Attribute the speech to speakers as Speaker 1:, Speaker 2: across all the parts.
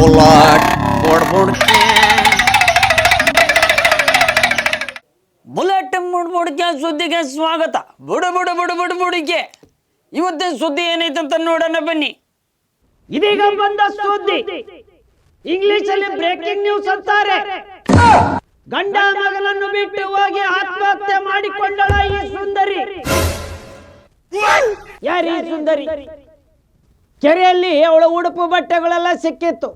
Speaker 1: Bullet ಮುಡ್ಬುಡ್ಕೆ ಸುದ್ದಿಗೆ ಸ್ವಾಗತ. ಬುಡುಬುಡಿಕೆ ಇವತ್ತಿನ ಸುದ್ದಿ ಏನೈತಂತ ನೋಡೋಣ ಬನ್ನಿ. ಇದೀಗ ಬಂದ ಸುದ್ದಿ ಇಂಗ್ಲಿಷ್ ಅಲ್ಲಿ ಬ್ರೇಕಿಂಗ್ ನ್ಯೂಸ್ ಅಂತಾರೆ. ಗಂಡ ಮಗನನ್ನು ಬಿಟ್ಟು ಹೋಗಿ ಆತ್ಮಹತ್ಯೆ ಮಾಡಿಕೊಂಡಳ ಈ ಸುಂದರಿ. ಯಾರು ಈ ಸುಂದರಿ? ಕೆರೆಯಲ್ಲಿ ಅವಳ ಉಡುಪು ಬಟ್ಟೆಗಳೆಲ್ಲ ಸಿಕ್ಕಿತ್ತು.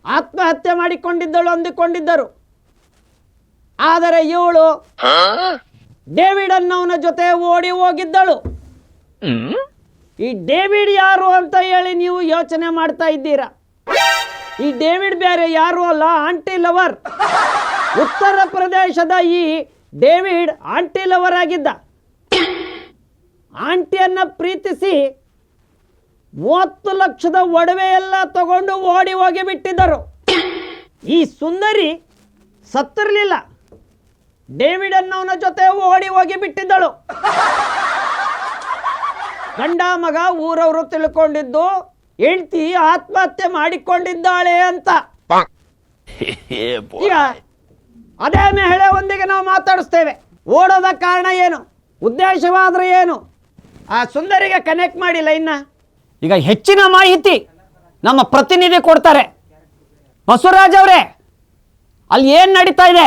Speaker 1: ಆತ್ಮಹತ್ಯೆ ಮಾಡಿಕೊಂಡಿದ್ದಳು ಅಂದುಕೊಂಡಿದ್ದರು. ಆದರೆ ಇವಳು ಡೇವಿಡ್ ಅನ್ನೋನ ಜೊತೆ ಓಡಿ ಹೋಗಿದ್ದಳು. ಈ ಡೇವಿಡ್ ಯಾರು ಅಂತ ಹೇಳಿ ನೀವು ಯೋಚನೆ ಮಾಡ್ತಾ ಇದ್ದೀರಾ. ಈ ಡೇವಿಡ್ ಬೇರೆ ಯಾರು ಅಲ್ಲ, ಆಂಟಿ ಲವರ್. ಉತ್ತರ ಪ್ರದೇಶದ ಈ ಡೇವಿಡ್ ಆಂಟಿ ಲವರ್ ಆಗಿದ್ದ. ಆಂಟಿಯನ್ನ ಪ್ರೀತಿಸಿ 30 ಲಕ್ಷದ ಒಡವೆ ಎಲ್ಲ ತಗೊಂಡು ಓಡಿ ಹೋಗಿ ಬಿಟ್ಟಿದ್ದರು. ಈ ಸುಂದರಿ ಸತ್ತಿರಲಿಲ್ಲ, ಡೇವಿಡ್ ಅನ್ನೋನ ಜೊತೆ ಓಡಿ ಹೋಗಿ ಬಿಟ್ಟಿದ್ದಳು. ಗಂಡ ಮಗ ಊರವರು ತಿಳ್ಕೊಂಡಿದ್ದು ಹೆಂಡತಿ ಆತ್ಮಹತ್ಯೆ ಮಾಡಿಕೊಂಡಿದ್ದಾಳೆ ಅಂತ. ಈಗ ಅದೇ ಮಹಿಳೆ ಒಂದಿಗೆ ನಾವು ಮಾತಾಡಿಸ್ತೇವೆ. ಓಡೋದ ಕಾರಣ ಏನು, ಉದ್ದೇಶವಾದ್ರೆ ಏನು, ಆ ಸುಂದರಿಗೆ ಕನೆಕ್ಟ್ ಮಾಡಿಲ್ಲ. ಈಗ ಹೆಚ್ಚಿನ ಮಾಹಿತಿ ನಮ್ಮ ಪ್ರತಿನಿಧಿ ಕೊಡ್ತಾರೆ. ಬಸವರಾಜ್ ಅವರೇ, ಅಲ್ಲಿ ಏನ್ ನಡೀತಾ ಇದೆ?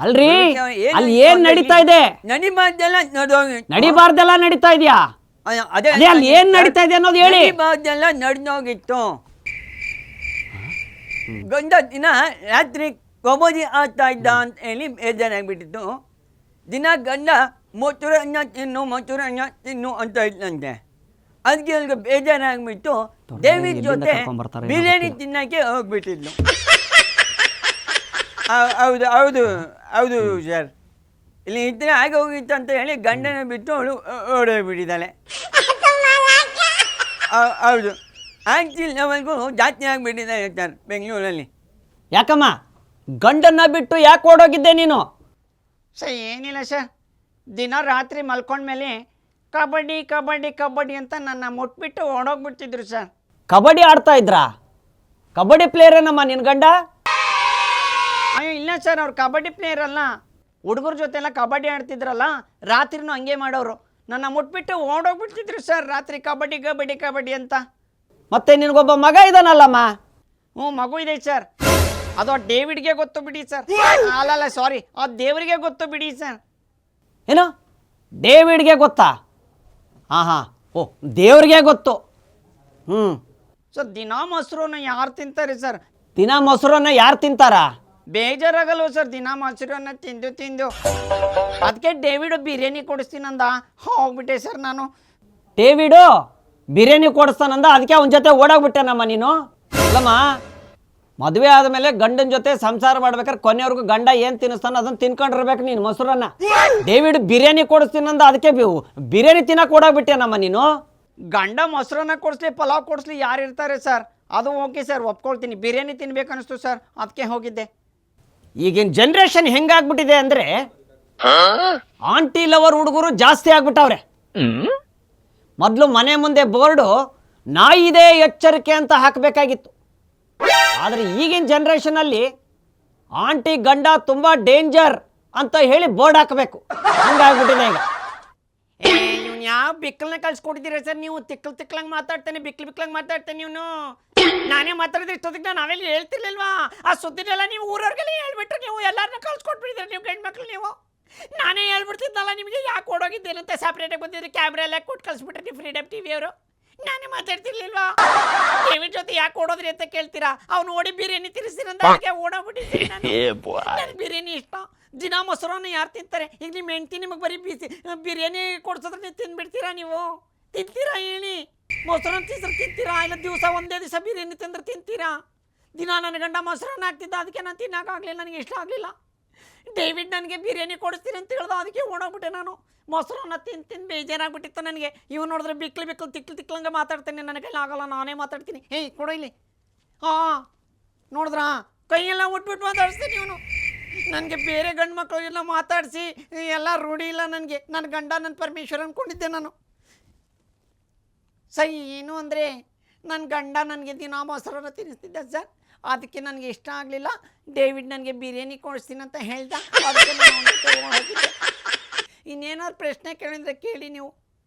Speaker 1: ಅಲ್ರಿ, ಅಲ್ಲಿ ಏನ್ ನಡೀತಾ ಇದೆ? ನಡಿಬಾರ್ದೆಲ್ಲ ನಡೀತಾ ಇದೆಯಾ? ಅದೇ ಅಲ್ಲಿ ಏನ್ ನಡೀತಾ ಇದೆ ಅನ್ನೋದು ಹೇಳಿ.
Speaker 2: ನಡೆದೋಗಿತ್ತು. ಗಂಡ ದಿನ ರಾತ್ರಿ ಕಬಡ್ಡಿ ಆಡ್ತಾ ಇದ್ದ ಅಂತ ಹೇಳಿ ಬೇಜಾರಾಗ್ಬಿಟ್ಟಿತ್ತು. ದಿನ ಗಂಡ ಮೊಸರನ್ನ ತಿನ್ನು ಅಂತ ಇದ್ದಂತೆ. ಅದಕ್ಕೆ ಅವ್ರಿಗೆ ಬೇಜಾರಾಗ್ಬಿಟ್ಟು ಡೇವಿಡ್ ಜೊತೆ ಬಿರಿಯಾನಿ ತಿನ್ನಕ್ಕೆ ಹೋಗ್ಬಿಟ್ಟಿದ್ಲು. ಹೌದು ಹೌದು ಹೌದು ಸರ್, ಇಲ್ಲಿ ಇದ್ರೆ ಆಗ ಹೋಗಿತ್ತು ಅಂತ ಹೇಳಿ ಗಂಡನ ಬಿಟ್ಟು ಅವಳು ಓಡೋಗ್ಬಿಟ್ಟಿದ್ದಾಳೆ. ಹೌದು, ಆ್ಯಕ್ಚುಲಿ ನಮಗೂ ಜಾಸ್ತಿ ಆಗಿಬಿಟ್ಟಿದ್ದಾರೆ ಸರ್ ಬೆಂಗಳೂರಲ್ಲಿ.
Speaker 1: ಯಾಕಮ್ಮ ಗಂಡನ್ನ ಬಿಟ್ಟು ಯಾಕೆ ಓಡೋಗಿದ್ದೆ ನೀನು?
Speaker 2: ಸರ್ ಏನಿಲ್ಲ ಸರ್, ದಿನ ರಾತ್ರಿ ಮಲ್ಕೊಂಡ್ಮೇಲೆ ಕಬಡ್ಡಿ ಕಬಡ್ಡಿ ಕಬಡ್ಡಿ ಅಂತ ನನ್ನ ಮುಟ್ಬಿಟ್ಟು ಓಡೋಗ್ಬಿಡ್ತಿದ್ರು ಸರ್.
Speaker 1: ಕಬಡ್ಡಿ ಆಡ್ತಾ ಇದ್ರಾ? ಕಬಡ್ಡಿ ಪ್ಲೇಯರ್ ಏನಮ್ಮ ನಿನ್ನ ಗಂಡ?
Speaker 2: ಅಯ್ಯೋ ಇಲ್ಲ ಸರ್, ಅವ್ರು ಕಬಡ್ಡಿ ಪ್ಲೇಯರ್ ಅಲ್ಲ. ಹುಡುಗರ ಜೊತೆ ಎಲ್ಲ ಕಬಡ್ಡಿ ಆಡ್ತಿದ್ರಲ್ಲ, ರಾತ್ರಿನೂ ಹಂಗೆ ಮಾಡೋರು. ನನ್ನ ಮುಟ್ಬಿಟ್ಟು ಓಡೋಗ್ಬಿಡ್ತಿದ್ರು ಸರ್ ರಾತ್ರಿ ಕಬಡ್ಡಿ ಕಬಡ್ಡಿ ಕಬಡ್ಡಿ ಅಂತ.
Speaker 1: ಮತ್ತೆ ನಿನಗೊಬ್ಬ ಮಗ ಇದಾನಲ್ಲಮ್ಮ?
Speaker 2: ಹ್ಞೂ, ಮಗು ಇದೆ ಸರ್. ಅದು ಡೇವಿಡ್ಗೆ ಗೊತ್ತು ಬಿಡಿ ಸರ್. ಅಲ್ಲಲ್ಲ ಸಾರಿ, ಅದು ದೇವರಿಗೆ ಗೊತ್ತು ಬಿಡಿ ಸರ್.
Speaker 1: ಏನು ಡೇವಿಡ್ಗೆ ಗೊತ್ತಾ? ಹಾಂ, ಓ ದೇವ್ರಿಗೆ ಗೊತ್ತು.
Speaker 2: ಸರ್ ದಿನ ಮೊಸರನ್ನ ಯಾರು ತಿಂತಾರೆ ಸರ್?
Speaker 1: ದಿನ ಮೊಸರನ್ನ ಯಾರು ತಿಂತಾರ?
Speaker 2: ಬೇಜಾರಾಗಲ್ವ ಸರ್ ದಿನ ಮೊಸರನ್ನ ತಿಂದು ತಿಂದು? ಅದಕ್ಕೆ ಡೇವಿಡ್ ಬಿರಿಯಾನಿ ಕೊಡಿಸ್ತೀನಂದ ಹೋಗ್ಬಿಟ್ಟೆ ಸರ್ ನಾನು.
Speaker 1: ಡೇವಿಡು ಬಿರಿಯಾನಿ ಕೊಡಿಸ್ತಾನಂದ, ಅದಕ್ಕೆ ಅವನ ಜೊತೆ ಓಡೋಗ್ಬಿಟ್ಟೆನಮ್ಮ ನೀನು? ಅಲ್ಲಮ್ಮ, ಮದುವೆ ಆದಮೇಲೆ ಗಂಡನ ಜೊತೆ ಸಂಸಾರ ಮಾಡ್ಬೇಕಾದ್ರೆ ಕೊನೆಯವ್ರಿಗೂ ಗಂಡ ಏನು ತಿನ್ನಿಸ್ತಾನೋ ಅದನ್ನು ತಿನ್ಕೊಂಡಿರ್ಬೇಕು ನೀನು ಮೊಸರನ್ನ. ಡೇವಿಡ್ ಬಿರಿಯಾನಿ ಕೊಡಿಸ್ತೀನಂದ, ಅದಕ್ಕೆ ಬಿರಿಯಾನಿ ತಿನ್ನಕ್ಕೆ ಓಡೋಗ್ಬಿಟ್ಟೆನಮ್ಮ ನೀನು.
Speaker 2: ಗಂಡ ಮೊಸರನ್ನ ಕೊಡಿಸ್ಲಿ ಪಲಾವ್ ಕೊಡಿಸ್ಲಿ ಯಾರು ಇರ್ತಾರೆ ಸರ್? ಅದು ಓಕೆ ಸರ್, ಒಪ್ಕೊಳ್ತೀನಿ. ಬಿರಿಯಾನಿ ತಿನ್ಬೇಕು ಅನಿಸ್ತು ಸರ್, ಅದಕ್ಕೆ ಹೋಗಿದ್ದೆ.
Speaker 1: ಈಗಿನ ಜನ್ರೇಷನ್ ಹೆಂಗಾಗ್ಬಿಟ್ಟಿದೆ ಅಂದರೆ ಆಂಟಿ ಲವರ್ ಹುಡುಗರು ಜಾಸ್ತಿ ಆಗ್ಬಿಟ್ಟವ್ರೆ. ಮೊದಲು ಮನೆ ಮುಂದೆ ಬೋರ್ಡು ನಾಯಿ ಇದೆ ಎಚ್ಚರಿಕೆ ಅಂತ ಹಾಕಬೇಕಾಗಿತ್ತು. ಆದರೆ ಈಗಿನ ಜನ್ರೇಷನಲ್ಲಿ ಆಂಟಿ ಗಂಡ ತುಂಬ ಡೇಂಜರ್ ಅಂತ ಹೇಳಿ ಬೋರ್ಡ್ ಹಾಕಬೇಕು. ಹಂಗಾಗ್ಬಿಟ್ಟಿದೆ ಈಗ.
Speaker 2: ನೀವು ಯಾವ ಬಿಕ್ಕಲ್ನ ಕಳ್ಸಿಕೊಟ್ಟಿದ್ದೀರಾ ಸರ್? ನೀವು ತಿಕ್ಕಲಂಗೆ ಮಾತಾಡ್ತೇನೆ, ಬಿಕ್ಲಂಗೆ ಮಾತಾಡ್ತೇನೆ. ನೀವು ನಾನೇ ಮಾತಾಡಿದ್ರೆ ಇಷ್ಟೊತ್ತಿಗೆ ನಾವೆಲ್ಲ ಹೇಳ್ತಿರ್ಲಿಲ್ವಾ? ಆ ಸುದ್ದಿನೆಲ್ಲ ನೀವು ಊರವ್ರಿಗೆಲ್ಲ ಹೇಳ್ಬಿಟ್ರೆ ನೀವು ಎಲ್ಲರನ್ನ ಕಳ್ಸಿಕೊಟ್ಬಿಟ್ಟಿದ್ರೆ ನೀವು ಗಂಡು ಮಕ್ಳು. ನೀವು ನಾನೇ ಹೇಳ್ಬಿಡ್ತಿದ್ದಲ್ಲ ನಿಮಗೆ ಯಾಕೆ ಓಡೋಗಿದ್ದೇನಂತ ಸಪ್ರೇಟಾಗಿ ಬಂದಿದ್ರೆ ಕ್ಯಾಮ್ರಾ ಎಲ್ಲ ಕೊಟ್ಟು ಕಳಿಸ್ಬಿಟ್ರೆ ನೀವು ಫ್ರೀಡಮ್ ಟಿವಿ ಅವರು. ನಾನೇ ಮಾತಾಡ್ತಿರ್ಲಿಲ್ವಾ? ಡೇವಿಡ್ ಜೊತೆ ಯಾಕೆ ಓಡೋದ್ರಿ ಅಂತ ಕೇಳ್ತೀರಾ? ಅವ್ನು ಓಡಿ ಬಿರಿಯಾನಿ ತಿನ್ನಿಸ್ತೀರಂತ ಅದಕ್ಕೆ ಓಡೋಗ್ಬಿಟ್ಟಿದ್ದೀನಿ. ನನಗೆ ಬಿರಿಯಾನಿ ಇಷ್ಟ. ದಿನ ಮೊಸರನ್ನ ಯಾರು ತಿಂತಾರೆ? ಈಗ ನಿಮ್ಮ ಹೆಂಡ್ತಿ ನಿಮಗೆ ಬರೀ ಬಿರಿಯಾನಿ ಕೊಡ್ಸಿದ್ರೆ ನೀವು ತಿಂದ್ಬಿಡ್ತೀರಾ? ನೀವು ತಿಂತೀರಾ ಹೇಳಿ? ಮೊಸರನ್ನ ತಿಂದ್ರೆ ತಿಂತೀರಾ? ಇಲ್ಲ ದಿವಸ ಒಂದೇ ದಿವಸ ಬಿರಿಯಾನಿ ತಿಂದ್ರೆ ತಿಂತೀರಾ? ದಿನ ನನ್ನ ಗಂಡ ಮೊಸರನ್ನ ಹಾಕ್ತಿದ್ದ, ಅದಕ್ಕೆ ನಾನು ತಿನ್ನೋಕ್ಕಾಗಲಿಲ್ಲ, ನನಗೆ ಇಷ್ಟ ಆಗಲಿಲ್ಲ. ಡೇವಿಡ್ ನನಗೆ ಬಿರಿಯಾನಿ ಕೊಡಿಸ್ತೀನಿ ಅಂತ ಹೇಳ್ದ, ಅದಕ್ಕೆ ಓಡೋಗ್ಬಿಟ್ಟೆ ನಾನು. ಮೊಸರನ್ನ ತಿಂದು ಬೇಜಾರಾಗ್ಬಿಟ್ಟಿತ್ತು ನನಗೆ. ಇವ್ ನೋಡಿದ್ರೆ ಬಿಕ್ಲು ತಿಕ್ಲಂಗೆ ಮಾತಾಡ್ತೇನೆ. ನನ್ನ ಕೈಲಿ ಆಗಲ್ಲ, ನಾನೇ ಮಾತಾಡ್ತೀನಿ. ಹೇಯ್ ಕೊಡೋ ಇಲ್ಲಿ. ಹಾಂ ನೋಡಿದ್ರಾ, ಕೈಯೆಲ್ಲ ಉಟ್ಬಿಟ್ಟು ಮಾತಾಡಿಸ್ತೀನಿ ಇವನು. ನನಗೆ ಬೇರೆ ಗಂಡು ಮಕ್ಕಳಿಗೆಲ್ಲ ಮಾತಾಡಿಸಿ ಎಲ್ಲ ರೂಢಿ ಇಲ್ಲ ನನಗೆ. ನನ್ನ ಗಂಡ ನನ್ನ ಪರಮೇಶ್ವರ ಅಂದ್ಕೊಂಡಿದ್ದೆ ನಾನು. ಸರ್ ಏನು ಅಂದರೆ ನನ್ನ ಗಂಡ ನನಗೆ ದಿನ ಮೊಸರನ್ನ ತಿನ್ನಿಸ್ತಿದ್ದ ಸರ್, ಅದಕ್ಕೆ ನನಗೆ ಇಷ್ಟ ಆಗಲಿಲ್ಲ. ಡೇವಿಡ್ ನನಗೆ ಬಿರಿಯಾನಿ ಕೊಡಿಸ್ತೀನಿ ಅಂತ ಹೇಳ್ದ, ಅದಕ್ಕೆ ನಾನು ಅವ್ನ ಜೊತೆ ಹೋಗಿದ್ದೆ. ಇನ್ನೇನಾದ್ರು ಪ್ರಶ್ನೆ ಕೇಳಿದ್ರೆ ಕೇಳಿ ನೀವು.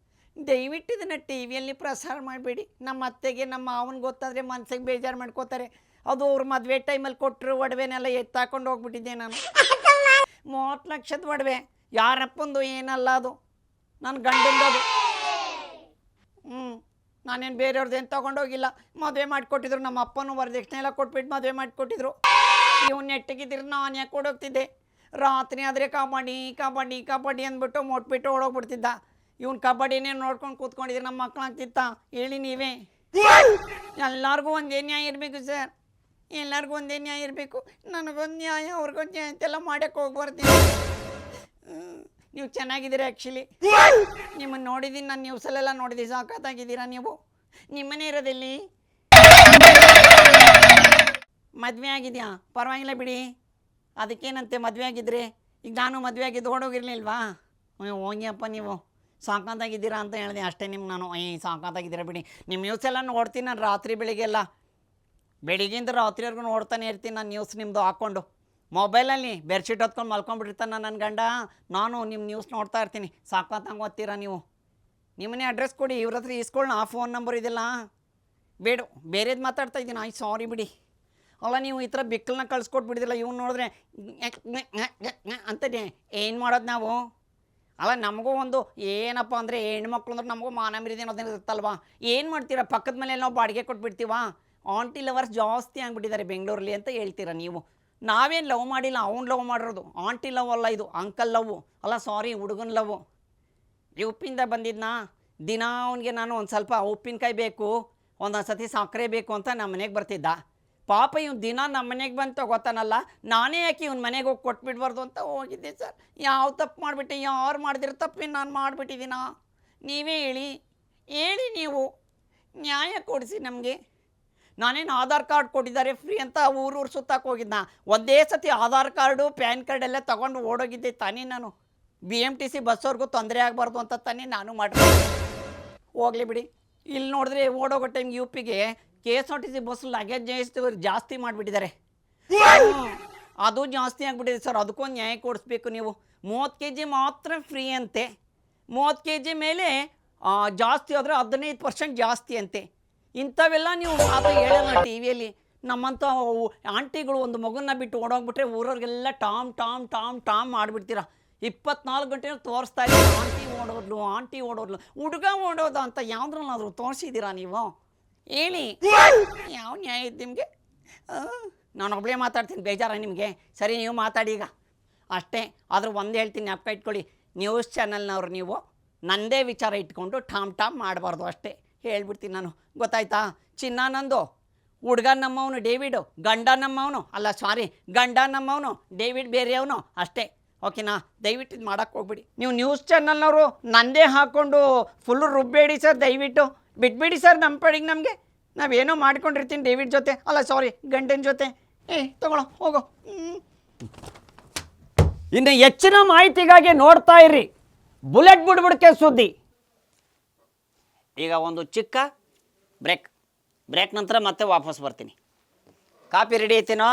Speaker 2: ದಯವಿಟ್ಟು ಇದನ್ನು ಟಿ ವಿಯಲ್ಲಿ ಪ್ರಸಾರ ಮಾಡಬೇಡಿ. ನಮ್ಮ ಅತ್ತೆಗೆ ನಮ್ಮ ಮಾವನಿಗೆ ಗೊತ್ತಾದರೆ ಮನಸ್ಸಿಗೆ ಬೇಜಾರು ಮಾಡ್ಕೋತಾರೆ. ಅದು ಅವ್ರ ಮದುವೆ ಟೈಮಲ್ಲಿ ಕೊಟ್ಟರು ಒಡವೆನೆಲ್ಲ ಎತ್ತಾಕೊಂಡು ಹೋಗ್ಬಿಟ್ಟಿದ್ದೆ ನಾನು. 30 ಲಕ್ಷದ ಒಡವೆ, ಯಾರಪ್ಪಂದು ಏನಲ್ಲ, ಅದು ನನ್ನ ಗಂಡಂದು. ನಾನೇನು ಬೇರೆಯವ್ರದ್ದು ಏನು ತೊಗೊಂಡೋಗಿಲ್ಲ. ಮದುವೆ ಮಾಡಿಕೊಟ್ಟಿದ್ರು, ನಮ್ಮ ಅಪ್ಪನೂ ವರದಕ್ಷಿಣೆ ಎಲ್ಲ ಕೊಟ್ಬಿಟ್ಟು ಮದುವೆ ಮಾಡಿಕೊಟ್ಟಿದ್ರು. ಇವ್ನು ನೆಟ್ಟಿಗಿದ್ರೆ ನಾನು ಯಾಕೆ ಕೊಡೋಗ್ತಿದ್ದೆ. ರಾತ್ರಿ ಆದರೆ ಕಬಡ್ಡಿ ಕಬಡ್ಡಿ ಕಬಡ್ಡಿ ಅಂದ್ಬಿಟ್ಟು ಮೊಟ್ಬಿಟ್ಟು ಓಡೋಗ್ಬಿಡ್ತಿದ್ದ. ಇವ್ನು ಕಬಡ್ಡಿನೇ ನೋಡ್ಕೊಂಡು ಕೂತ್ಕೊಂಡಿದ್ರೆ ನಮ್ಮ ಮಕ್ಕಳಾಗ್ತಿತ್ತ ಹೇಳಿ ನೀವೇ. ಎಲ್ಲರಿಗೂ ಒಂದೇ ನ್ಯಾಯ ಇರಬೇಕು ಸರ್, ಎಲ್ಲರಿಗೂ ಒಂದೇ ನ್ಯಾಯ ಇರಬೇಕು. ನನಗೊಂದು ನ್ಯಾಯ ಅವ್ರಿಗೊಂದು ನ್ಯಾಯ ಅಂತೆಲ್ಲ ಮಾಡೋಕ್ಕೆ ಹೋಗ್ಬರ್ತೀನಿ. ನೀವು ಚೆನ್ನಾಗಿದ್ದೀರಾ ಆ್ಯಕ್ಚುಲಿ. ನಿಮ್ಮನ್ನು ನೋಡಿದ್ದೀನಿ ನಾನು, ನ್ಯೂಸಲ್ಲೆಲ್ಲ ನೋಡಿದ್ದೀನಿ. ಸಾಕಾಗಿದ್ದೀರಾ ನೀವು. ನಿಮ್ಮನೇ ಇರೋದಲ್ಲಿ ಮದುವೆ ಆಗಿದೆಯಾ? ಪರವಾಗಿಲ್ಲ ಬಿಡಿ, ಅದಕ್ಕೇನಂತೆ ಮದುವೆ ಆಗಿದ್ರೆ. ಈಗ ನಾನು ಮದುವೆ ಆಗಿದ್ದು ಓಡೋಗಿರ್ಲಿಲ್ವಾ? ಹೋಗಿಯಪ್ಪ ನೀವು ಸಾಕಾಗಿದ್ದೀರಾ ಅಂತ ಹೇಳಿದೆ ಅಷ್ಟೇ ನಿಮ್ಗೆ ನಾನು. ಸಾಕಾಗಿದ್ದೀರಾ ಬಿಡಿ. ನಿಮ್ಮ ನ್ಯೂಸೆಲ್ಲ ನೋಡ್ತೀನಿ ನಾನು, ರಾತ್ರಿ ಬೆಳಿಗ್ಗೆಲ್ಲ, ಬೆಳಿಗ್ಗೆಯಿಂದ ರಾತ್ರಿವರೆಗೂ ನೋಡ್ತಾನೆ ಇರ್ತೀನಿ ನಾನು ನ್ಯೂಸ್ ನಿಮ್ಮದು ಹಾಕ್ಕೊಂಡು. ಮೊಬೈಲಲ್ಲಿ ಬೆಡ್ಶೀಟ್ ಹೊತ್ಕೊಂಡು ಮಲ್ಕೊಂಡ್ಬಿಟ್ಟಿರ್ತಾನೆ ನನ್ನ ಗಂಡ. ನಾನು ನಿಮ್ಮ ನ್ಯೂಸ್ ನೋಡ್ತಾ ಇರ್ತೀನಿ. ಸಾಕಾತಂಗೆ ಓದ್ತೀರಾ ನೀವು. ನಿಮ್ಮನ್ನೇ ಅಡ್ರೆಸ್ ಕೊಡಿ, ಇವ್ರ ಹತ್ರ ಇಸ್ಕೊಳ್ಳೋಣ. ಆ ಫೋನ್ ನಂಬರ್ ಇದೆಲ್ಲ ಬೇಡ, ಬೇರೆದು ಮಾತಾಡ್ತಾ ಇದ್ದೀನಿ. ಆಯ್ತು ಸಾರಿ ಬಿಡಿ. ಅಲ್ಲ ನೀವು ಈ ಥರ ಬಿಕ್ಕಲನ್ನ ಕಳ್ಸ್ಕೊಟ್ಬಿಟ್ಟಿದ್ದಿಲ್ಲ. ಇವ್ನು ನೋಡಿದ್ರೆ ಅಂತಲೇ ಏನು ಮಾಡೋದು ನಾವು? ಅಲ್ಲ ನಮಗೂ ಒಂದು ಏನಪ್ಪ ಅಂದರೆ ಹೆಣ್ಮಕ್ಳು ಅಂದ್ರೆ ನಮಗೂ ಮಾನ ಮರ್ಯಾದೆ ಅನ್ನೋದೇನು ಇರುತ್ತಲ್ವಾ? ಏನು ಮಾಡ್ತೀರಾ? ಪಕ್ಕದ ಮನೇಲಿ ನಾವು ಬಾಡಿಗೆ ಕೊಟ್ಬಿಡ್ತೀವಾ? ಆಂಟಿ ಲವರ್ಸ್ ಜಾಸ್ತಿ ಆಗಿಬಿಟ್ಟಿದ್ದಾರೆ ಬೆಂಗಳೂರಲ್ಲಿ ಅಂತ ಹೇಳ್ತೀರಾ ನೀವು. ನಾವೇನು ಲವ್ ಮಾಡಿಲ್ಲ, ಅವ್ನು ಲವ್ ಮಾಡಿರೋದು. ಆಂಟಿ ಲವ್ ಅಲ್ಲ ಇದು, ಅಂಕಲ್ ಲವ್ ಅಲ್ಲ, ಸಾರಿ ಹುಡುಗನ ಲವ್. ಉಪ್ಪಿಂದ ಬಂದಿದ್ನಾ ದಿನ ಅವನಿಗೆ ನಾನು ಒಂದು ಸ್ವಲ್ಪ ಉಪ್ಪಿನಕಾಯಿ ಬೇಕು, ಒಂದೊಂದು ಸತಿ ಸಕ್ಕರೆ ಬೇಕು ಅಂತ ನಮ್ಮ ಮನೆಗೆ ಬರ್ತಿದ್ದ. ಪಾಪ ಇವ್ನು ದಿನ ನಮ್ಮ ಮನೆಗೆ ಬಂದು ತಗೋತಾನಲ್ಲ, ನಾನೇ ಯಾಕೆ ಇವ್ನ ಮನೆಗೆ ಹೋಗಿ ಕೊಟ್ಬಿಡ್ಬಾರ್ದು ಅಂತ ಹೋಗಿದ್ದೆ ಸರ್. ಯಾವ ತಪ್ಪು ಮಾಡಿಬಿಟ್ಟೆ? ಯಾರು ಮಾಡ್ದಿರೋ ತಪ್ಪೇನು ನಾನು ಮಾಡಿಬಿಟ್ಟಿದ್ದೀನಾ? ನೀವೇ ಹೇಳಿ, ಹೇಳಿ ನೀವು, ನ್ಯಾಯ ಕೊಡಿಸಿ ನಮಗೆ. ನಾನೇನು ಆಧಾರ್ ಕಾರ್ಡ್ ಕೊಟ್ಟಿದ್ದಾರೆ ಫ್ರೀ ಅಂತ ಊರು ಸುತ್ತಕ್ಕೆ ಹೋಗಿದ್ದ. ಒಂದೇ ಸತಿ ಆಧಾರ್ ಕಾರ್ಡು ಪ್ಯಾನ್ ಕಾರ್ಡ್ ಎಲ್ಲ ತೊಗೊಂಡು ಓಡೋಗಿದ್ದೆ ತಾನೇ ನಾನು. BMTC ಬಸ್ಸವ್ರಿಗೂ ತೊಂದರೆ ಆಗಬಾರ್ದು ಅಂತ ತಾನೇ ನಾನು ಮಾಡಿ. ಹೋಗಲಿ ಬಿಡಿ. ಇಲ್ಲಿ ನೋಡಿದ್ರೆ ಓಡೋಗೋ ಟೈಮ್ಗೆ UPಗೆ KSRTC ಬಸ್ ಲಗೇಜ್ ಜಾಸ್ತಿ ಮಾಡಿಬಿಟ್ಟಿದ್ದಾರೆ. ಅದು ಜಾಸ್ತಿ ಆಗಿಬಿಟ್ಟಿದೆ ಸರ್. ಅದಕ್ಕೊಂದು ನ್ಯಾಯ ಕೊಡಿಸ್ಬೇಕು ನೀವು. 30 kg ಮಾತ್ರ ಫ್ರೀ ಅಂತೆ. 30 kg ಮೇಲೆ ಜಾಸ್ತಿ ಆದರೆ 15% ಜಾಸ್ತಿ ಅಂತೆ. ಇಂಥವೆಲ್ಲ ನೀವು ಮಾತು ಹೇಳೋಣ ಟಿ ವಿಯಲ್ಲಿ. ನಮ್ಮಂಥ ಆಂಟಿಗಳು ಒಂದು ಮಗುನ ಬಿಟ್ಟು ಓಡೋಗ್ಬಿಟ್ರೆ ಊರವ್ರಿಗೆಲ್ಲ ಟಾಮ್ ಟಾಮ್ ಟಾಮ್ ಟಾಮ್ ಮಾಡಿಬಿಡ್ತೀರ. 24 ಗಂಟೆ ತೋರಿಸ್ತಾ ಇದ್ದೀರ, ಆಂಟಿ ಓಡೋದ್ಲು, ಆಂಟಿ ಓಡೋದ್ಲು, ಹುಡುಗ ಓಡೋದು ಅಂತ ಯಾವುದ್ರಲ್ಲಾದರೂ ತೋರಿಸಿದ್ದೀರಾ ನೀವು? ಹೇಳಿ, ಯಾವ ನ್ಯಾಯ ಇದ್ದು ನಿಮಗೆ? ನಾನು ಒಬ್ಬಳೇ ಮಾತಾಡ್ತೀನಿ, ಬೇಜಾರ ನಿಮಗೆ? ಸರಿ, ನೀವು ಮಾತಾಡಿ ಈಗ ಅಷ್ಟೇ. ಆದರೂ ಒಂದು ಹೇಳ್ತೀನಿ, ಜ್ಞಾಪಕ ಇಟ್ಕೊಳ್ಳಿ, ನ್ಯೂಸ್ ಚಾನಲ್ನವ್ರು ನೀವು ನನ್ನದೇ ವಿಚಾರ ಇಟ್ಕೊಂಡು ಟಾಮ್ ಟಾಮ್ ಮಾಡಬಾರ್ದು ಅಷ್ಟೇ. ಹೇಳ್ಬಿಡ್ತೀನಿ ನಾನು, ಗೊತ್ತಾಯ್ತಾ? ಚಿನ್ನ ನಂದು, ಹುಡುಗ ನಮ್ಮವನು ಡೇವಿಡು, ಗಂಡ ನಮ್ಮವನು ಅಲ್ಲ, ಸಾರಿ, ಗಂಡ ನಮ್ಮವನು, ಡೇವಿಡ್ ಬೇರೆಯವನು ಅಷ್ಟೇ. ಓಕೆನಾ? ದಯವಿಟ್ಟು ಇದು ಮಾಡೋಕ್ಕೆ ಹೋಗ್ಬಿಡಿ. ನೀವು ನ್ಯೂಸ್ ಚಾನಲ್ನವರು ನನ್ನದೇ ಹಾಕ್ಕೊಂಡು ಫುಲ್ಲು ರುಬ್ಬೇಡಿ ಸರ್, ದಯವಿಟ್ಟು ಬಿಟ್ಬಿಡಿ ಸರ್. ನಮ್ಮ ಪಡಿಗೆ ನಮಗೆ ನಾವೇನೋ ಮಾಡ್ಕೊಂಡಿರ್ತೀನಿ ಡೇವಿಡ್ ಜೊತೆ, ಅಲ್ಲ ಸಾರಿ ಗಂಡನ ಜೊತೆ. ತಗೊಳ್ಳೋ ಹೋಗೋ.
Speaker 1: ಇನ್ನು ಹೆಚ್ಚಿನ ಮಾಹಿತಿಗಾಗಿ ನೋಡ್ತಾ ಇರಿ ಬುಲೆಟ್ ಬುಡ್ಬುಡ್ಕೆ ಸುದ್ದಿ. ಈಗ ಒಂದು ಚಿಕ್ಕ ಬ್ರೇಕ್ ನಂತರ ಮತ್ತೆ ವಾಪಸ್ ಬರ್ತೀನಿ. ಕಾಪಿ ರೆಡಿ ಐತೇನೋ?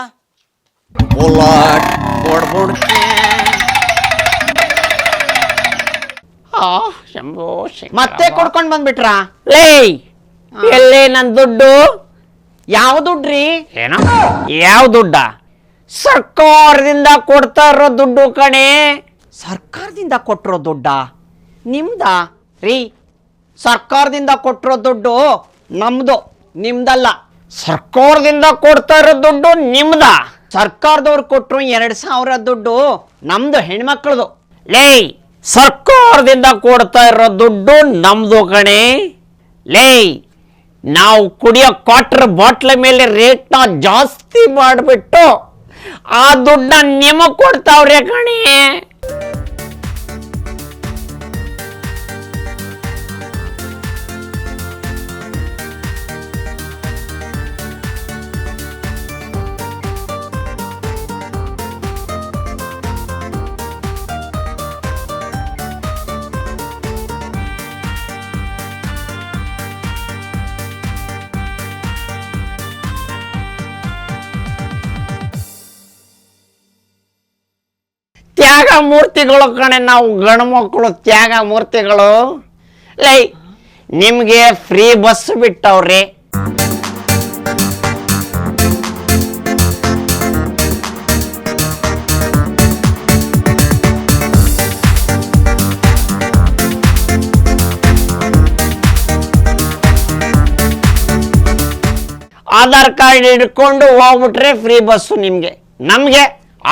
Speaker 2: ಮತ್ತೆ ಕೊಡ್ಕೊಂಡು ಬಂದ್ಬಿಟ್ರಾ?
Speaker 1: ಲೇ, ಎಲ್ಲೇ ನನ್ನ ದುಡ್ಡು? ಯಾವ ದುಡ್ಡ್ರಿ? ಏನೋ ಯಾವ ದುಡ್ಡ? ಸರ್ಕಾರದಿಂದ ಕೊಡ್ತಾ ಇರೋ ದುಡ್ಡು ಕಣೆ. ಸರ್ಕಾರದಿಂದ ಕೊಟ್ಟಿರೋ ದುಡ್ಡ ನಿಮ್ದ ರೀ? ಸರ್ಕಾರದಿಂದ ಕೊಟ್ಟಿರೋ ದುಡ್ಡು ನಮ್ದು, ನಿಮ್ದಲ್ಲ. ಸರ್ಕಾರದಿಂದ ಕೊಡ್ತಾ ಇರೋ ದುಡ್ಡು ನಿಮ್ದ. ಸರ್ಕಾರದವ್ರು ಕೊಟ್ಟರು 2000 ದುಡ್ಡು ನಮ್ದು, ಹೆಣ್ಮಕ್ಳದು. ಲೇ, ಸರ್ಕಾರದಿಂದ ಕೊಡ್ತಾ ಇರೋ ದುಡ್ಡು ನಮ್ದು ಕಣೆ. ಲೇ, ನಾವು ಕುಡಿಯೋ ಕ್ವಾರ್ಟರ್ ಬಾಟ್ಲ ಮೇಲೆ ರೇಟ್ನ ಜಾಸ್ತಿ ಮಾಡಿಬಿಟ್ಟು ಆ ದುಡ್ಡನ್ನ ನಿಮಗೆ ಕೊಡ್ತಾವ್ರೆ ಕಣೆ.
Speaker 2: ತ್ಯಾಗ ಮೂರ್ತಿಗಳು ಕಣೆ, ನಾವು ಗಂಡು ಮಕ್ಕಳು ತ್ಯಾಗ ಮೂರ್ತಿಗಳು. ಲೈ ನಿಮಗೆ ಫ್ರೀ ಬಸ್ ಬಿಟ್ಟವ್ರಿ. ಆಧಾರ್ ಕಾರ್ಡ್ ಹಿಡ್ಕೊಂಡು ಹೋಗ್ಬಿಟ್ರೆ ಫ್ರೀ ಬಸ್ಸು ನಿಮ್ಗೆ. ನಮ್ಗೆ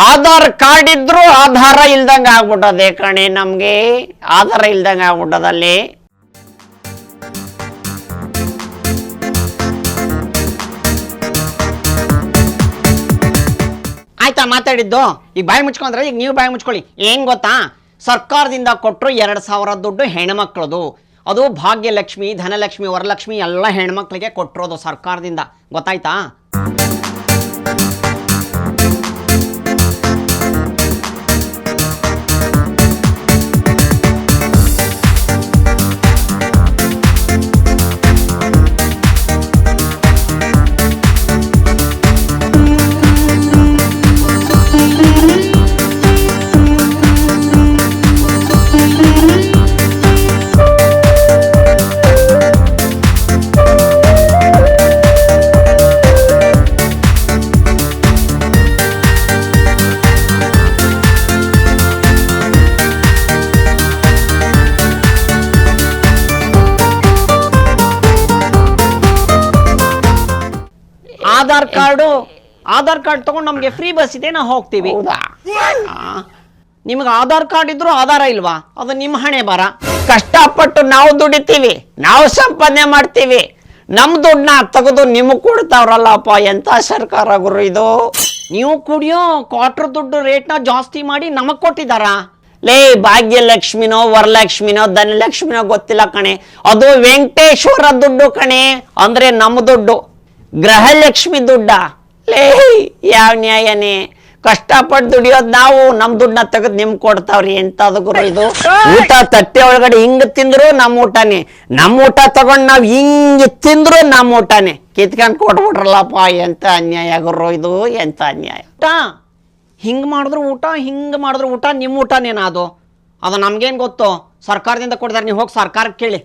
Speaker 2: ಆಧಾರ್ ಕಾರ್ಡ್ ಇದ್ರು ಆಧಾರ ಇಲ್ದಂಗೆ ಆಗ್ಬಿಟ್ಟದೆ ಕಣೆ, ನಮ್ಗೆ ಆಧಾರ ಇಲ್ದಂಗೆ ಆಗ್ಬಿಟ್ಟದಲ್ಲಿ. ಆಯ್ತಾ ಮಾತಾಡಿದ್ದು? ಈಗ ಬಾಯಿ ಮುಚ್ಕೊಂಡ್ರೆ ಈಗ ನೀವು ಬಾಯಿ ಮುಚ್ಕೊಳ್ಳಿ. ಏನ್ ಗೊತ್ತಾ, ಸರ್ಕಾರದಿಂದ ಕೊಟ್ಟರು 2,000 ದುಡ್ಡು ಹೆಣ್ಮಕ್ಳದು. ಅದು ಭಾಗ್ಯಲಕ್ಷ್ಮಿ, ಧನಲಕ್ಷ್ಮಿ, ವರಲಕ್ಷ್ಮಿ ಎಲ್ಲ ಹೆಣ್ಮಕ್ಳಿಗೆ ಕೊಟ್ಟಿರೋದು ಸರ್ಕಾರದಿಂದ. ಗೊತ್ತಾಯ್ತಾ? ಆಧಾರ್ ಕಾರ್ಡ್ ತಗೊಂಡು ನಮ್ಗೆ ಫ್ರೀ ಬಸ್ ಇದೆ, ನಾವು ಹೋಗ್ತೀವಿ. ನಿಮ್ಗೆ ಆಧಾರ್ ಕಾರ್ಡ್ ಇದ್ರು ಆಧಾರ ಇಲ್ವಾ? ಅದು ನಿಮ್ಮ ಹಣೆ ಬರ. ಕಷ್ಟಪಟ್ಟು ನಾವು ದುಡಿತೀವಿ, ನಾವು ಸಂಪಾದನೆ ಮಾಡ್ತೀವಿ, ನಮ್ ದುಡ್ಡನ್ನ ತೆಗೆದು ನಿಮಗೆ ಕೊಡ್ತಾವ್ರಲ್ಲಪ್ಪ. ಎಂತ ಸರ್ಕಾರ ಗುರು ಇದು? ನೀವು ಕುಡಿಯೋ ಕ್ವಾರ್ಟರ್ ದುಡ್ಡು ರೇಟ್ನ ಜಾಸ್ತಿ ಮಾಡಿ ನಮಗ್ ಕೊಟ್ಟಿದಾರ. ಲೇ ಭಾಗ್ಯಲಕ್ಷ್ಮಿನೋ ವರಲಕ್ಷ್ಮಿನೋ ಧನಲಕ್ಷ್ಮಿನೋ ಗೊತ್ತಿಲ್ಲ ಕಣೆ, ಅದು ವೆಂಕಟೇಶ್ವರ ದುಡ್ಡು ಕಣೆ, ಅಂದ್ರೆ ನಮ್ಮ ದುಡ್ಡು. ಗೃಹಲಕ್ಷ್ಮಿ ದುಡ್ಡ? ಲೇ ಯಾವ ನ್ಯಾಯನೇ? ಕಷ್ಟಪಟ್ಟು ದುಡಿಯೋದು ನಾವು, ನಮ್ ದುಡ್ಡನ್ನ ತೆಗೆದು ನಿಮ್ಗೆ ಕೊಡ್ತಾವ್ರಿ. ಎಂತದು ಗುರು ಇದು? ಊಟ ತಟ್ಟೆ ಒಳಗಡೆ ಹಿಂಗ್ ತಿಂದ್ರು ನಮ್ಮ ಊಟನೇ, ನಮ್ಮ ಊಟ ತಗೊಂಡ್ ನಾವ್ ಹಿಂಗ್ ತಿಂದ್ರು ನಮ್ಮ ಊಟನೇ. ಕಿತ್ಕೊಂಡ್ ಕೊಟ್ಬಿಟ್ರಲ್ಲಪ್ಪ, ಎಂತ ಅನ್ಯಾಯ ಗುರು ಇದು, ಎಂತ ಅನ್ಯಾಯ. ಊಟ ಹಿಂಗ್ ಮಾಡಿದ್ರು ಊಟ, ಹಿಂಗ್ ಮಾಡಿದ್ರು ಊಟ, ನಿಮ್ಮ ಊಟನೇನ ಅದು? ಅದು ನಮ್ಗೇನ್ ಗೊತ್ತು? ಸರ್ಕಾರದಿಂದ ಕೊಡ್ತಾರೆ, ನೀವು ಹೋಗಿ ಸರ್ಕಾರಕ್ಕೆ ಕೇಳಿ.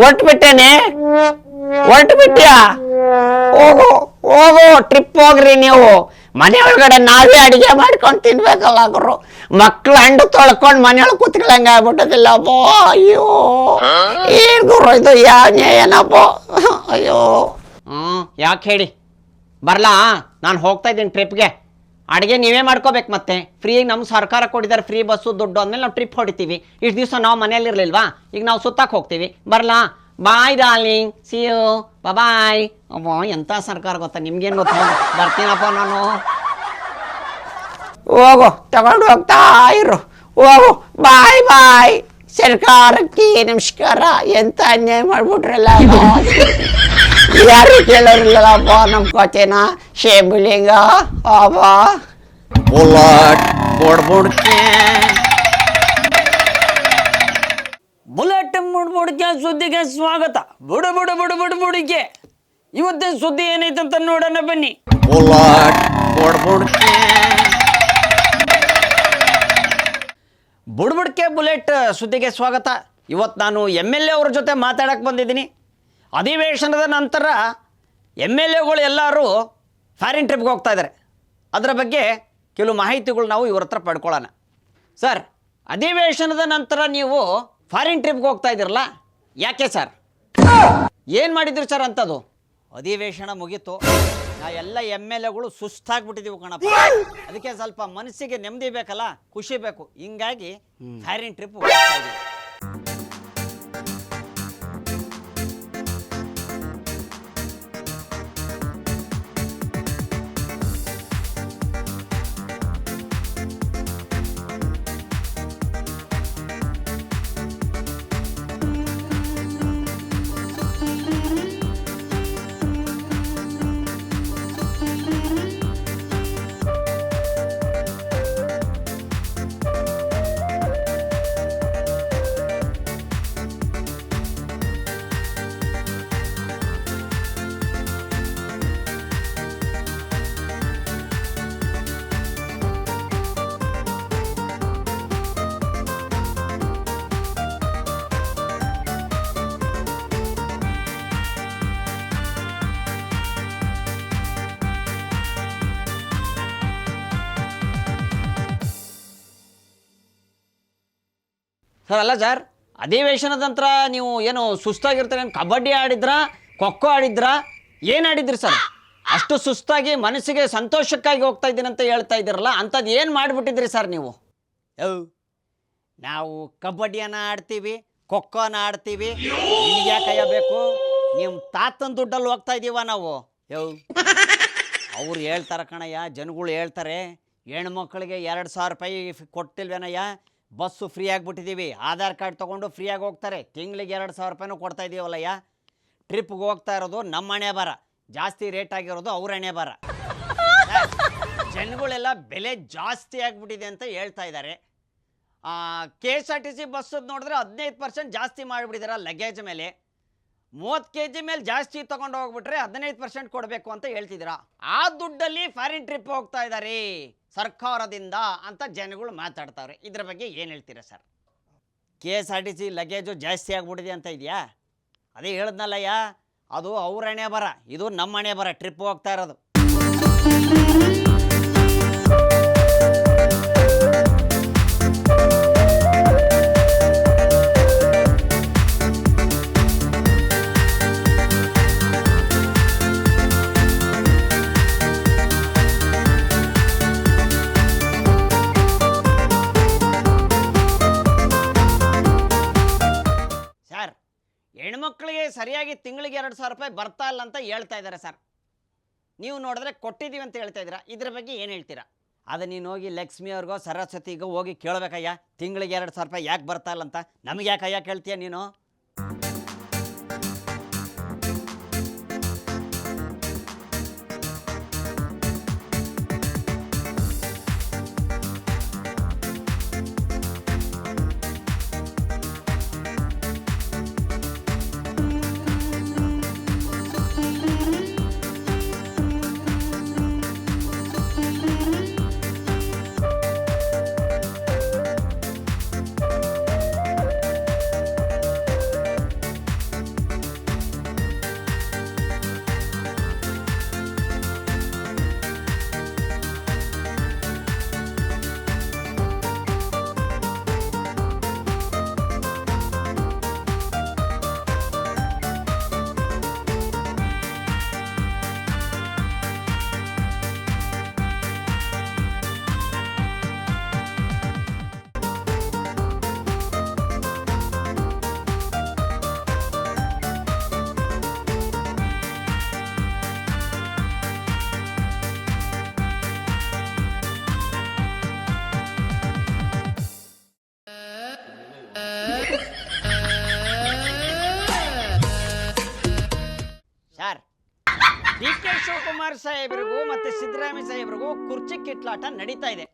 Speaker 2: ಹೊರ್ಟ್ಬಿಟ್ಟೇನೆ, ಹೊರ್ಟ್ಬಿಟ್ಯಾ? ಹೋಗು ಹೋಗು, ಟ್ರಿಪ್ ಹೋಗ್ರಿ ನೀವು. ಮನೆ ಒಳಗಡೆ ನಾವೇ ಅಡಿಗೆ ಮಾಡ್ಕೊಂಡು ತಿನ್ಬೇಕಲ್ಲ ಗುರು. ಮಕ್ಳು ಹಂಡು ತೊಳ್ಕೊಂಡು ಮನೆಯೊಳಗೆ ಕೂತ್ಕೊಳ್ಳಂಗ ಆಗ್ಬಿಟ್ಟದಿಲ್ಲ. ಅಯ್ಯೋ ಏನ್ ಗುರು ಇದು? ಯಾವ ನ್ಯಾಯನಪ್ಪ? ಅಯ್ಯೋ ಯಾಕೆ ಹೇಳಿ ಬರ್ಲಾ? ನಾನು ಹೋಗ್ತಾ ಇದ್ದೀನಿ ಟ್ರಿಪ್ಗೆ. ಅಡುಗೆ ನೀವೇ ಮಾಡ್ಕೋಬೇಕು. ಮತ್ತೆ ಫ್ರೀ ನಮ್ಮ ಸರ್ಕಾರ ಕೊಟ್ಟಿದ್ದಾರೆ ಫ್ರೀ ಬಸ್ಸು ದುಡ್ಡು ಅಂದಮೇಲೆ ನಾವು ಟ್ರಿಪ್ ಹೊಡಿತೀವಿ. ಇಷ್ಟು ದಿವಸ ನಾವು ಮನೇಲಿ ಇರಲಿಲ್ವಾ? ಈಗ ನಾವು ಸುತ್ತಕ್ಕೆ ಹೋಗ್ತೀವಿ. ಬರ್ಲಾ? ಬಾಯ್ ಡಾರ್ಲಿಂಗ್, ಸಿ ಯು, ಬಾಯ್. ಅಬ್ಬ ಎಂಥ ಸರ್ಕಾರ ಗೊತ್ತಾ? ನಿಮ್ಗೇನು ಗೊತ್ತಾ? ಬರ್ತೀನಪ್ಪ ನಾನು. ಹೋಗು, ತಗೊಂಡು ಹೋಗ್ತಾ ಇರು. ಹೋಗು, ಬಾಯ್ ಬಾಯ್. ಸರ್ಕಾರಕ್ಕೆ ನಮಸ್ಕಾರ. ಎಂತ ಅನ್ಯಾಯ ಮಾಡ್ಬಿಟ್ರಲ್ಲ. ಯಾರು ಕೇಳೋರಿಲ್ಲಪ್ಪ ನಮ್ಮ ಕೋಚೆನ ಶೇಬುಲಿಂಗ. ಅಬ್ಬಾ ಬುಲೆಟ್ ಬುಡ್ಬುಡ್ಕೆ,
Speaker 1: ಬುಲೆಟ್ ಬುಡ್ಬುಡ್ಕೆ ಸುದ್ದಿಗೆ ಸ್ವಾಗತ. ಬುಡ ಬುಡ ಬುಡ ಬುಡ್ಬುಡಿಕೆ. ಇವತ್ತಿನ ಸುದ್ದಿ ಏನೈತಂತ ನೋಡೋಣ ಬನ್ನಿ.
Speaker 2: ಬುಲೆಟ್ ಬುಡ್ಬುಡ್ಕೆ.
Speaker 1: ಬುಡ್ಬುಡ್ಕೆ ಬುಲೆಟ್ ಸುದ್ದಿಗೆ ಸ್ವಾಗತ. ಇವತ್ತು ನಾನು MLA ಅವ್ರ ಜೊತೆ ಮಾತಾಡಕ್ಕೆ ಬಂದಿದ್ದೀನಿ. ಅಧಿವೇಶನದ ನಂತರ MLAಗಳು ಎಲ್ಲರೂ ಫಾರಿನ್ ಟ್ರಿಪ್ಗೆ ಹೋಗ್ತಾ ಇದ್ದಾರೆ. ಅದರ ಬಗ್ಗೆ ಕೆಲವು ಮಾಹಿತಿಗಳು ನಾವು ಇವ್ರ ಹತ್ರ ಪಡ್ಕೊಳ್ಳೋಣ. ಸರ್, ಅಧಿವೇಶನದ ನಂತರ ನೀವು ಫಾರಿನ್ ಟ್ರಿಪ್ಗೆ ಹೋಗ್ತಾ ಇದ್ದೀರಲ್ಲ, ಯಾಕೆ ಸರ್? ಏನು ಮಾಡಿದ್ರಿ ಸರ್ ಅಂಥದ್ದು? ಅಧಿವೇಶನ ಮುಗೀತು, ನಾ ಎಲ್ಲ MLAಗಳು ಸುಸ್ತಾಗ್ಬಿಟ್ಟಿದ್ದೀವಿ ಕಣಪ್ಪ. ಅದಕ್ಕೆ ಸ್ವಲ್ಪ ಮನಸ್ಸಿಗೆ ನೆಮ್ಮದಿ ಬೇಕಲ್ಲ, ಖುಷಿ ಬೇಕು. ಹಿಂಗಾಗಿ ಫಾರಿನ್ ಟ್ರಿಪ್ ಹೋಗ್ತಾ ಇದ್ದೀವಿ. ಸರ್, ಅಲ್ಲ ಸರ್, ಅಧಿವೇಶನದ ನಂತರ ನೀವು ಏನು ಸುಸ್ತಾಗಿರ್ತಾರೆ? ಕಬಡ್ಡಿ ಆಡಿದ್ರಾ, ಖೋಖೋ ಆಡಿದ್ರಾ, ಏನು ಆಡಿದ್ರಿ ಸರ್? ಅಷ್ಟು ಸುಸ್ತಾಗಿ ಮನಸ್ಸಿಗೆ ಸಂತೋಷಕ್ಕಾಗಿ ಹೋಗ್ತಾ ಇದ್ದೀನಿ ಅಂತ ಹೇಳ್ತಾ ಇದ್ದೀರಲ್ಲ, ಅಂಥದ್ದು ಏನು ಮಾಡಿಬಿಟ್ಟಿದ್ರಿ ಸರ್ ನೀವು? ನಾವು ಕಬಡ್ಡಿಯನ್ನು ಆಡ್ತೀವಿ, ಖೋಖೋನ ಆಡ್ತೀವಿ, ನಿಮ್ಗೆ ಯಾಕೆ ಬೇಕು? ನಿಮ್ಮ ತಾತನ ದುಡ್ಡಲ್ಲಿ ಹೋಗ್ತಾ ಇದ್ದೀವ ನಾವು? ಅವ್ರು ಹೇಳ್ತಾರೆ ಕಣಯ್ಯ, ಜನಗಳು ಹೇಳ್ತಾರೆ, ಹೆಣ್ಮಕ್ಳಿಗೆ 2,000 ರೂಪಾಯಿ ಕೊಟ್ಟಿಲ್ವೇನಯ್ಯ, ಬಸ್ಸು ಫ್ರೀ ಆಗಿಬಿಟ್ಟಿದ್ದೀವಿ, ಆಧಾರ್ ಕಾರ್ಡ್ ತೊಗೊಂಡು ಫ್ರೀಯಾಗಿ ಹೋಗ್ತಾರೆ, ತಿಂಗಳಿಗೆ 2,000 ರೂಪಾಯಿನೂ ಕೊಡ್ತಾ ಇದ್ದೀವಲ್ಲಯ್ಯ. ಟ್ರಿಪ್ಗೆ ಹೋಗ್ತಾ ಇರೋದು ನಮ್ಮ ಹಣೆ ಬರ, ಜಾಸ್ತಿ ರೇಟ್ ಆಗಿರೋದು ಅವ್ರ ಹಣೆ ಬರ. ಜನಗಳೆಲ್ಲ ಬೆಲೆ ಜಾಸ್ತಿ ಆಗಿಬಿಟ್ಟಿದೆ ಅಂತ ಹೇಳ್ತಾ ಇದ್ದಾರೆ. KSRTC ಬಸ್ಸದ್ದು ನೋಡಿದ್ರೆ 15% ಜಾಸ್ತಿ ಮಾಡಿಬಿಟ್ಟಿದ್ದಾರೆ ಲಗೇಜ್ ಮೇಲೆ. 30 kg ಮೇಲೆ ಜಾಸ್ತಿ ತೊಗೊಂಡು ಹೋಗ್ಬಿಟ್ರೆ 15% ಕೊಡಬೇಕು ಅಂತ ಹೇಳ್ತಿದ್ದೀರಾ. ಆ ದುಡ್ಡಲ್ಲಿ ಫಾರಿನ್ ಟ್ರಿಪ್ ಹೋಗ್ತಾ ಇದ್ದಾರೆ ಸರ್ಕಾರದಿಂದ ಅಂತ ಜನಗಳು ಮಾತಾಡ್ತಾವ್ರೆ. ಇದ್ರ ಬಗ್ಗೆ ಏನು ಹೇಳ್ತೀರಾ ಸರ್? KSRTC ಲಗೇಜು ಜಾಸ್ತಿ ಆಗ್ಬಿಟ್ಟಿದೆ ಅಂತ ಇದೆಯಾ? ಅದೇ ಹೇಳಿದ್ನಲ್ಲಯ್ಯ, ಅದು ಅವ್ರ ಹಣೆ ಬರ, ಇದು ನಮ್ಮ ಹಣೆ ಬರ, ಟ್ರಿಪ್ ಹೋಗ್ತಾ ಇರೋದು. ಹೆಣ್ಮಕ್ಳಿಗೆ ಸರಿಯಾಗಿ ತಿಂಗಳಿಗೆ 2,000 ರೂಪಾಯಿ ಬರ್ತಾ ಇಲ್ಲ ಅಂತ ಹೇಳ್ತಾ ಇದ್ದಾರೆ ಸರ್. ನೀವು ನೋಡಿದ್ರೆ ಕೊಟ್ಟಿದ್ದೀವಿ ಅಂತ ಹೇಳ್ತಾ ಇದ್ದೀರಾ. ಇದ್ರ ಬಗ್ಗೆ ಏನು ಹೇಳ್ತೀರಾ? ಅದು ನೀನು ಹೋಗಿ ಲಕ್ಷ್ಮಿ ಅವ್ರಿಗೋ ಸರಸ್ವತಿಗೋ ಹೋಗಿ ಕೇಳಬೇಕಯ್ಯ, ತಿಂಗಳಿಗೆ 2,000 ರೂಪಾಯಿ ಯಾಕೆ ಬರ್ತಾ ಇಲ್ಲ ಅಂತ. ನಮಗೆ ಯಾಕಯ್ಯ ಕೇಳ್ತೀಯ ನೀನು? ಸರ್, DK ಶಿವಕುಮಾರ್ ಸಾಹೇಬ್ರಿಗೂ ಮತ್ತೆ ಸಿದ್ದರಾಮಯ್ಯ ಸಾಹೇಬ್ರಿಗೂ ಕುರ್ಚಿ ಕಿಟ್ಲಾಟ ನಡೀತಾ ಇದೆ.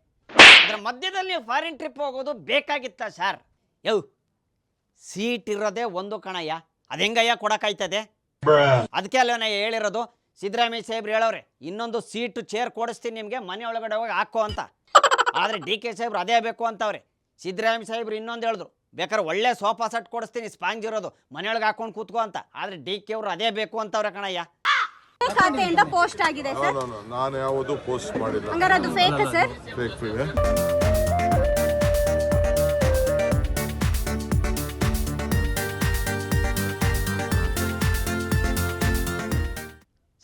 Speaker 1: ಅದರ ಮಧ್ಯದಲ್ಲಿ ನೀವು ಫಾರಿನ್ ಟ್ರಿಪ್ ಹೋಗೋದು ಬೇಕಾಗಿತ್ತ ಸರ್? ಸೀಟ್ ಇರೋದೇ ಒಂದು ಕಣಯ್ಯ, ಅದು ಹೆಂಗಯ್ಯ ಕೊಡೋಕ್ಕಾಯ್ತದೆ? ಅದಕ್ಕೆ ಅಲ್ಲೇ ಹೇಳಿರೋದು, ಸಿದ್ದರಾಮಯ್ಯ ಸಾಹೇಬ್ರು ಹೇಳೋರೆ ಇನ್ನೊಂದು ಸೀಟು ಚೇರ್ ಕೊಡಿಸ್ತೀನಿ ನಿಮಗೆ, ಮನೆ ಒಳಗಡೆ ಹೋಗಿ ಹಾಕೋ ಅಂತ. ಆದರೆ DK ಸಾಹೇಬ್ರು ಅದೇ ಬೇಕು ಅಂತವ್ರೆ. ಸಿದ್ದರಾಮಯ್ಯ ಸಾಹೇಬ್ರು ಇನ್ನೊಂದು ಹೇಳಿದ್ರು, ಬೇಕಾದ್ರೆ ಒಳ್ಳೆ ಸೋಫಾ ಸೆಟ್ ಕೊಡಿಸ್ತೀನಿ ಸ್ಪಾಂಜ್ ಇರೋದು, ಮನೆಯೊಳಗೆ ಹಾಕೊಂಡು ಕೂತ್ಕೋ ಅಂತ. ಆದರೆ DK ಅವರು ಅದೇ ಬೇಕು ಅಂತವ್ರೆ ಕಣಯ್ಯ.
Speaker 3: ಖಾತೆಯಿಂದ ಪೋಸ್ಟ್ ಆಗಿದೆ ಸರ್.
Speaker 4: ನಾನು ಯಾವುದು ಪೋಸ್ಟ್ ಮಾಡಿಲ್ಲ.
Speaker 3: ಹಂಗಾರೆ ಅದು ಫೇಕ್ ಸರ್?
Speaker 4: ಫೇಕ್ ಇದೆ.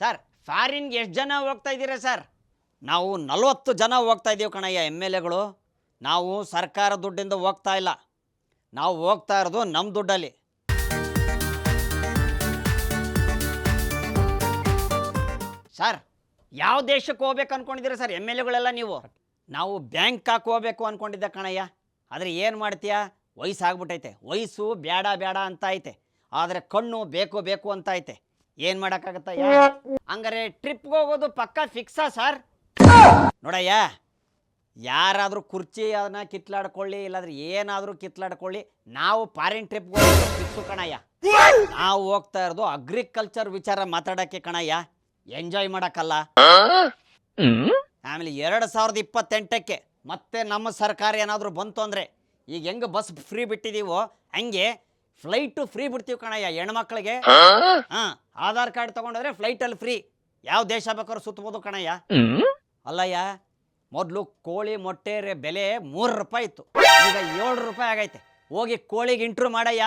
Speaker 1: ಸರ್ ಫಾರಿನ್ಗೆ ಎಷ್ಟು ಜನ ಹೋಗ್ತಾ ಇದ್ದೀರಾ ಸರ್? ನಾವು 40 ಜನ ಹೋಗ್ತಾ ಇದ್ದೀವಿ ಕಣಯ್ಯ MLAಗಳು. ನಾವು ಸರ್ಕಾರ ದುಡ್ಡಿಂದ ಹೋಗ್ತಾ ಇಲ್ಲ, ನಾವು ಹೋಗ್ತಾ ಇರೋದು ನಮ್ಮ ದುಡ್ಡಲ್ಲಿ. ಸರ್ ಯಾವ ದೇಶಕ್ಕೆ ಹೋಗ್ಬೇಕು ಅಂದ್ಕೊಂಡಿದ್ದೀರಾ ಸರ್ MLAಗಳೆಲ್ಲ ನೀವು? ನಾವು ಬ್ಯಾಂಕಾಕ್ ಹೋಗ್ಬೇಕು ಅಂದ್ಕೊಂಡಿದ್ದೆ ಕಣಯ್ಯ. ಆದರೆ ಏನು ಮಾಡ್ತೀಯಾ, ವಯಸ್ಸಾಗ್ಬಿಟ್ಟೈತೆ. ವಯಸ್ಸು ಬೇಡ ಬೇಡ ಅಂತ ಐತೆ, ಆದರೆ ಕಣ್ಣು ಬೇಕು ಬೇಕು ಅಂತ ಐತೆ. ಏನು ಮಾಡೋಕ್ಕಾಗತ್ತಯ್ಯ? ಹಂಗಾರೆ ಟ್ರಿಪ್ಗೆ ಹೋಗೋದು ಪಕ್ಕ ಫಿಕ್ಸಾ ಸರ್? ನೋಡಯ್ಯ, ಯಾರಾದರೂ ಕುರ್ಚಿ ಅದನ್ನ ಕಿತ್ಲಾಡ್ಕೊಳ್ಳಿ, ಇಲ್ಲಾಂದ್ರೆ ಏನಾದರೂ ಕಿತ್ಲಾಡ್ಕೊಳ್ಳಿ, ನಾವು ಫಾರಿನ್ ಟ್ರಿಪ್ಗೆ ಹೋಗೋದು ಫಿಕ್ಸು ಕಣಯ್ಯ. ನಾವು ಹೋಗ್ತಾ ಇರೋದು ಅಗ್ರಿಕಲ್ಚರ್ ವಿಚಾರ ಮಾತಾಡೋಕ್ಕೆ ಕಣಯ್ಯ, ಎಂಜಾಯ್ ಮಾಡೋಕ್ಕಲ್ಲ. ಆಮೇಲೆ 2028ಕ್ಕೆ ಮತ್ತೆ ನಮ್ಮ ಸರ್ಕಾರ ಏನಾದರೂ ಬಂತು ಅಂದರೆ, ಈಗ ಹೆಂಗೆ ಬಸ್ ಫ್ರೀ ಬಿಟ್ಟಿದ್ದೀವೋ ಹಂಗೆ ಫ್ಲೈಟು ಫ್ರೀ ಬಿಡ್ತೀವಿ ಕಣಯ್ಯ ಹೆಣ್ಮಕ್ಳಿಗೆ. ಹಾಂ, ಆಧಾರ್ ಕಾರ್ಡ್ ತೊಗೊಂಡೋದ್ರೆ ಫ್ಲೈಟಲ್ಲಿ ಫ್ರೀ, ಯಾವ ದೇಶ ಬೇಕಾದ್ರೂ ಸುತ್ತಬೋದು ಕಣಯ್ಯ. ಅಲ್ಲಯ್ಯ, ಮೊದಲು ಕೋಳಿ ಮೊಟ್ಟೆ ಬೆಲೆ 3 ರೂಪಾಯಿ ಇತ್ತು, ಈಗ 7 ರೂಪಾಯಿ ಆಗೈತೆ. ಹೋಗಿ ಕೋಳಿಗೆ ಇಂಟ್ರೂ ಮಾಡಯ್ಯ,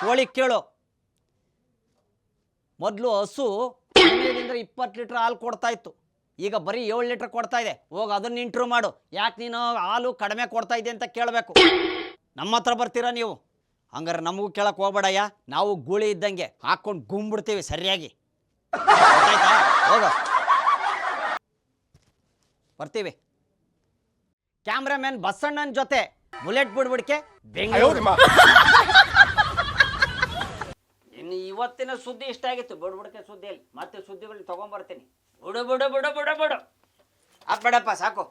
Speaker 1: ಕೋಳಿಗೆ ಕೇಳು. ಮೊದಲು ಹಸು 15ರಿಂದ 20 ಲೀಟ್ರ್ ಹಾಲು ಕೊಡ್ತಾ ಇತ್ತು, ಈಗ ಬರೀ 7 ಲೀಟ್ರ್ ಕೊಡ್ತಾ ಇದೆ. ಹೋಗಿ ಅದನ್ನ ಇಂಟ್ರೂ ಮಾಡು, ಯಾಕೆ ನೀನು ಹಾಲು ಕಡಿಮೆ ಕೊಡ್ತಾ ಇದೆ ಅಂತ ಕೇಳಬೇಕು. ನಮ್ಮ ಹತ್ರ ಬರ್ತೀರಾ ನೀವು? ಹಂಗಾರೆ ನಮಗೂ ಕೇಳಕ್ಕೆ ಹೋಗ್ಬೇಡಯ್ಯ, ನಾವು ಗೂಳಿ ಇದ್ದಂಗೆ ಹಾಕ್ಕೊಂಡು ಗುಂಬಿಡ್ತೀವಿ ಸರಿಯಾಗಿ. ಆಯ್ತಾ? ಹೋಗ ಬರ್ತೀವಿ. ಕ್ಯಾಮ್ರಾಮನ್ ಬಸಣ್ಣನ ಜೊತೆ ಬುಲೆಟ್ ಬಿಡ್ಬಿಡ್ಕೆ ಬೆಂಗಳೂರು. ಇನ್ನು ಇವತ್ತಿನ ಸುದ್ದಿ ಇಷ್ಟ ಆಗಿತ್ತು, ಬಿಡ್ಬಿಡ್ಕೆ ಸುದ್ದಿಯಲ್ಲಿ ಮತ್ತೆ ಸುದ್ದಿಗಳನ್ನ ತಗೊಂಡ್ಬರ್ತೀನಿ. ಬಿಡು ಬಿಡು ಬಿಡು ಬಿಡು ಬಿಡು ಬೇಡಪ್ಪ, ಸಾಕು.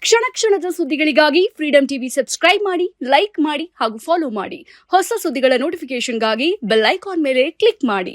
Speaker 5: ಕ್ಷಣ ಕ್ಷಣದ ಸುದ್ದಿಗಳಿಗಾಗಿ ಫ್ರೀಡಂ ಟಿವಿ ಸಬ್ಸ್ಕ್ರೈಬ್ ಮಾಡಿ, ಲೈಕ್ ಮಾಡಿ ಹಾಗೂ ಫಾಲೋ ಮಾಡಿ. ಹೊಸ ಸುದ್ದಿಗಳ ನೋಟಿಫಿಕೇಶನ್ಗಾಗಿ ಬೆಲ್ ಐಕಾನ್ ಮೇಲೆ ಕ್ಲಿಕ್ ಮಾಡಿ.